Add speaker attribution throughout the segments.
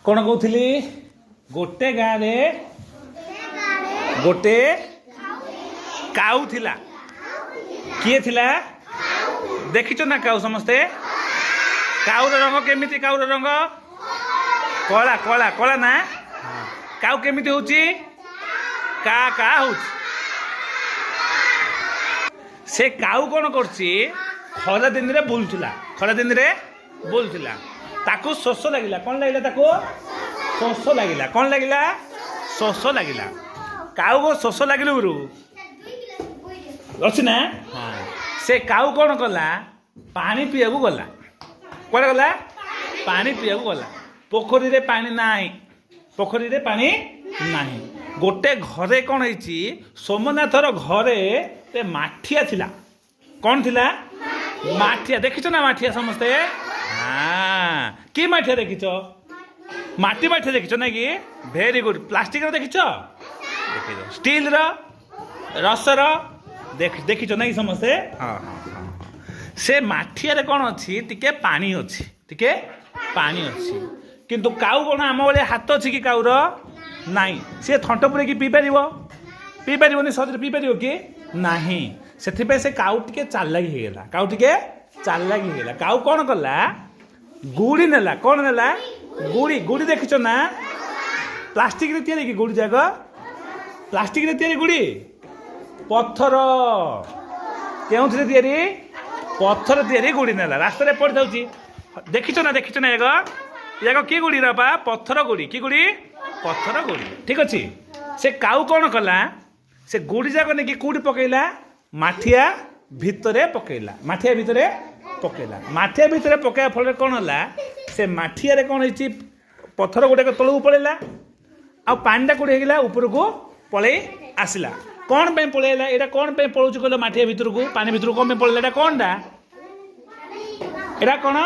Speaker 1: कौन कहूली गोटे गाँव गोटे काऊ थिला किए थिला देखिच ना काऊ समस्ते काऊर रंग केमिति काऊर रंग कला कला कला ना काऊ केमिति होची का का होची से काऊ कौन करची खरा दिन रे बुलुला खरा दिन रे बुलुला ताकू शोष लगिला कौन लगिला ताकू शोष लगिला कौन लगिला शोष लगिला काऊ को शोष लगिल गुरु अच्छी ना से काऊ कौन कला पानी पीया गला कौन गला पानी पीया गला पोखरी रे पानी नाही पोखरी रे पानी नाही गोटे घरे कौन है सोमनाथर घरे ते माठिया थिला कौन थिला माठिया देखिच ना माठिया समस्ते हाँ कि माठिया देखिच माटी माठिया देखिच ना कि भेरी गुड प्लास्टिक देखिच स्टील रसर देखिच ना कि समस्ते हाँ हाँ हाँ से माठिया कौन अच्छी टिके पानी अच्छी टिके पानी अच्छी किंतु काऊ कौन आम भाई हाथ अच्छी कि काऊर नाई सी थंट पूरे कि पी पार सहज पी पार कि नहीं से काऊ टिके चालाकी होगला काऊ टिके चालाकी होगला काऊ कौन कला गुड़ी नेला कौन नेला गुड़ी गुड़ी देखिच ना प्लास्टिक रे तैयारी कि गुड़ी जाक प्लास्टिक रे तैयारी गुड़ी पत्थर क्यों तैयारी पत्थर तैयारी गुड़ी नेला रास्ता पड़ जाऊँगी देखिच ना याक कि गुड़ी रपा पत्थर गुड़ी कि गुड़ी पत्थर गुड़ी ठीक अच्छे से काऊ कौन कला से गुड़ी जाक नहीं कौटी पकईला माठिया भितर पकईला माठिया भितर पकईला माठिया भितर पकड़ा फल कौन है से माठिया कौन है पत्थर गुड़ाक तलू पलैला आ पानी कौटी होगा ऊपर को पलि आसला कौन पे पलैला यहाँ कौन पे पलूँ कहल माठिया भितर को पानी भितर कौन पे पलैला कौनटा यहाँ कौन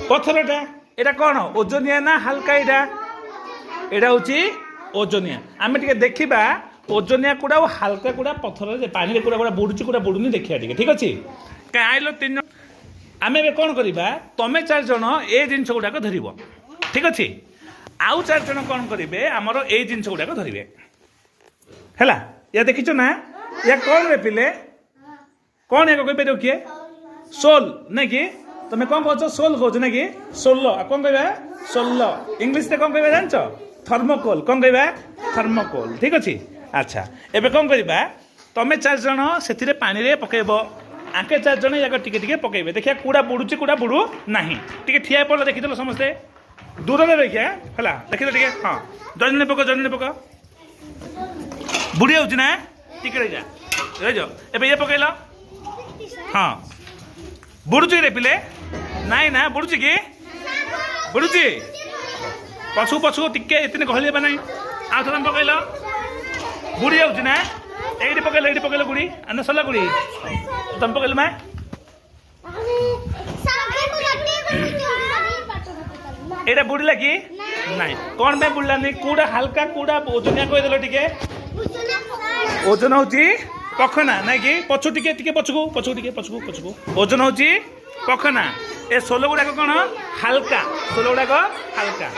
Speaker 1: पत्थरटा यहाँ कौन ओजनिया ना हल्का यहाँ हूँ ओजनिया आम टे देखा ओजनिया कूड़ा और हल्का कूड़ा पत्थर पानी कूड़ा कूड़ा बुड़ुची कूड़ा बुड़ुनी देखा टे ठीक अच्छे कहीं आइल तीन जन आम ए कौन करवा तुम 4 जन ए जिनस गुड़ाक धर ठीक अच्छे आउ 4 जन कौन करेंगे आमर ए जिनस गुड़ाक धरवे है या देखीच ना या कौन रे पिले कौन या कहीपर किए सोल नहीं कि तुम कौन कह सोल कह ना कि सोल कौन कह सोल इंग्लीश कौन कह जान थर्मोकोल कौन कह थर्मोकोल ठीक अच्छे अच्छा एबे कौन करवा तुम 4 जन से पानी रे पकेब आके 4 जन या टिके पकेबे देखिए कूड़ा बुड़ुची कूड़ा बुड़ू ना टे ठिया पड़ा देखीदेल समस्ते दूर में देखिए है देखिए टे हाँ जन पक बुड़ी जाऊँ ना टिके रही एबे ये पकईल हाँ बुड़ुची रे पिले नाई ना बुड़ुची कि बुड़ुची पछू पछू टिके इतने गहल ना आ थोड़ा पकईल बुड़ी जाऊँ ना ये पकईल गुड़ी आना सरला गुड़ी तुम पकईल माँ एटा बुड़ला कि नाई कौन पे बुड़ला नहीं कूड़ा हल्का कूड़ा ओजनिया कहीदेल टिके ओजन हूँ पखना ना कि पछु टिके पछुक ओजन हूँ पखना ए सोल गुड़ाक कौन हल्का सोल गुड़ाक हल्का